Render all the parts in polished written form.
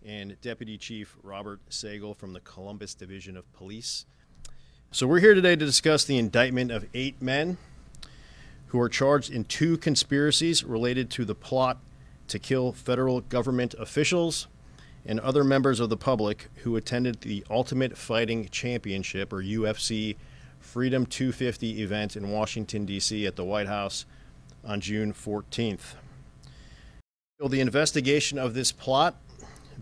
and Deputy Chief Robert Sagal from the Columbus Division of Police. So we're here today to discuss the indictment of 8 men who are charged in 2 conspiracies related to the plot to kill federal government officials and other members of the public who attended the Ultimate Fighting Championship, or UFC Freedom 250 event in Washington, D.C. at the White House on June 14th. The investigation of this plot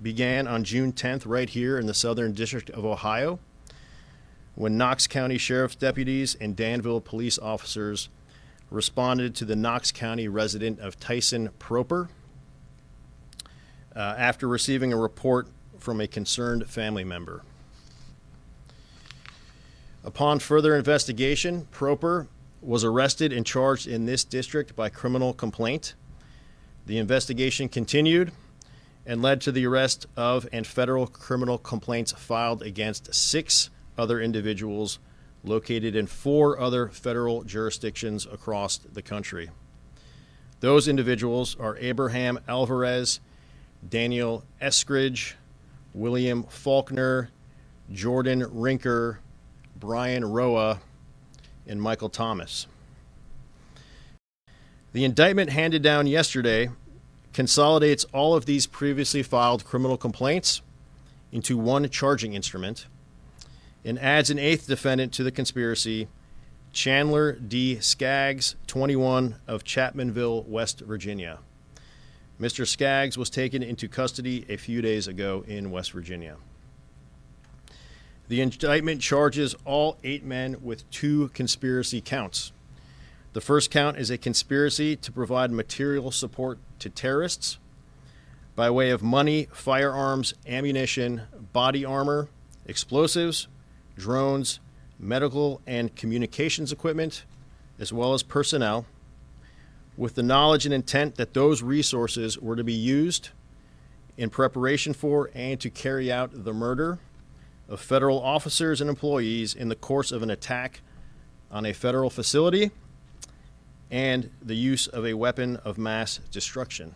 began on June 10th right here in the Southern District of Ohio, when Knox County Sheriff's deputies and Danville police officers responded to the Knox County resident of Tyson Proper after receiving a report from a concerned family member. Upon further investigation, Proper was arrested and charged in this district by criminal complaint. The investigation continued and led to the arrest of and federal criminal complaints filed against 6 other individuals located in 4 other federal jurisdictions across the country. Those individuals are Abraham Alvarez, Daniel Eskridge, William Faulkner, Jordan Rinker, Brian Roa, and Michael Thomas. The indictment handed down yesterday consolidates all of these previously filed criminal complaints into one charging instrument and adds an 8th defendant to the conspiracy, Chandler D. Skaggs, 21, of Chapmanville, West Virginia. Mr. Skaggs was taken into custody a few days ago in West Virginia. The indictment charges all 8 men with 2 conspiracy counts. The first count is a conspiracy to provide material support to terrorists by way of money, firearms, ammunition, body armor, explosives, drones, medical and communications equipment, as well as personnel, with the knowledge and intent that those resources were to be used in preparation for and to carry out the murder of federal officers and employees in the course of an attack on a federal facility and the use of a weapon of mass destruction.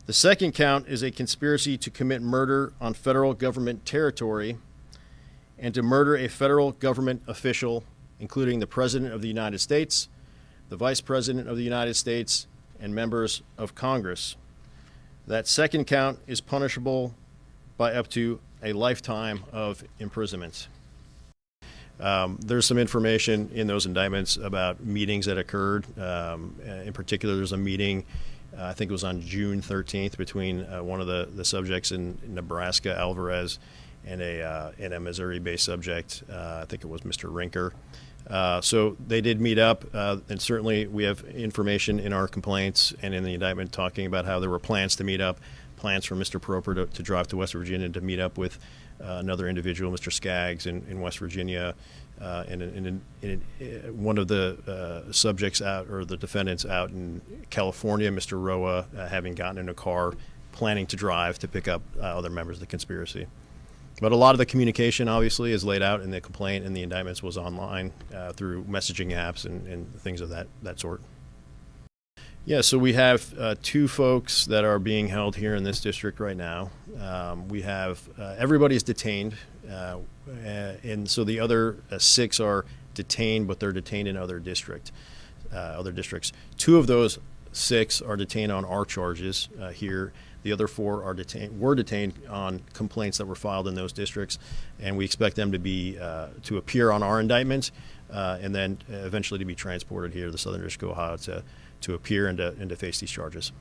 The second count is a conspiracy to commit murder on federal government territory and to murder a federal government official, including the President of the United States, the Vice President of the United States, and members of Congress. That second count is punishable by up to a lifetime of imprisonment. There's some information in those indictments about meetings that occurred. In particular, there's a meeting, I think it was on June 13th, between one of the subjects in Nebraska, Alvarez, and a Missouri-based subject. I think it was Mr. Rinker. So they did meet up, and certainly we have information in our complaints and in the indictment talking about how there were plans to meet up, plans for Mr. Proper to drive to West Virginia to meet up with another individual, Mr. Skaggs, in West Virginia, and one of the subjects out, or the defendants out in California, Mr. Roa, having gotten in a car, planning to drive to pick up other members of the conspiracy. But a lot of the communication, obviously, is laid out in the complaint and the indictments was online through messaging apps and things of that sort. Yeah, so we have 2 folks that are being held here in this district right now. We have everybody's detained, and so the other 6 are detained, but they're detained in other districts. 2 of those 6 are detained on our charges here. The other 4 were detained on complaints that were filed in those districts, and we expect them to appear on our indictment, and then eventually to be transported here to the Southern District of Ohio to appear and to face these charges.